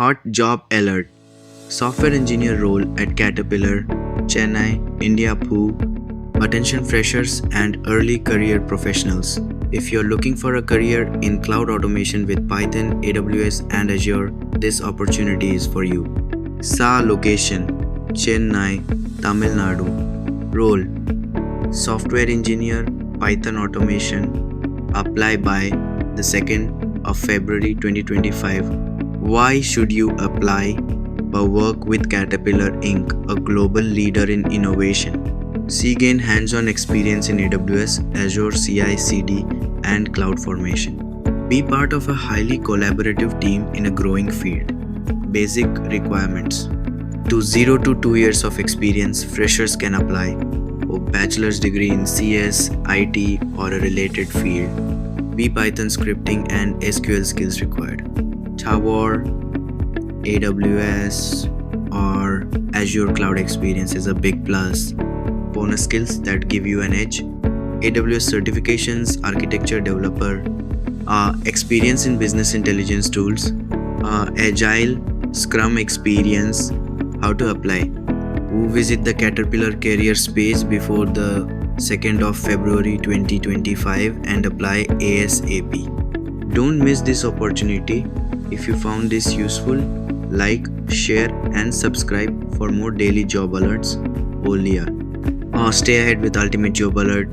Hot job alert. Software engineer role at Caterpillar, Chennai, India. Attention freshers and early career professionals. If you're looking for a career in cloud automation with Python, AWS and Azure, this opportunity is for you. Location: Chennai, Tamil Nadu. Role: Software engineer, Python automation. Apply by the 2nd of February 2025. Why should you apply? Work with Caterpillar Inc., a global leader in innovation. Gain hands-on experience in AWS, Azure CI/CD, and CloudFormation. Be part of a highly collaborative team in a growing field. Basic requirements: 0 to 2 years of experience, freshers can apply. Or bachelor's degree in CS, IT, or a related field. B Python scripting and SQL skills required. Tower, AWS, or Azure cloud experience is a big plus. Bonus skills that give you an edge: AWS certifications, architecture developer, experience in business intelligence tools, agile, Scrum experience. How to apply? Visit the Caterpillar careers page before the 2nd of February 2025 and apply ASAP. Don't miss this opportunity. If you found this useful, like, share and subscribe for more daily job alerts. Stay ahead with Ultimate Job Alert.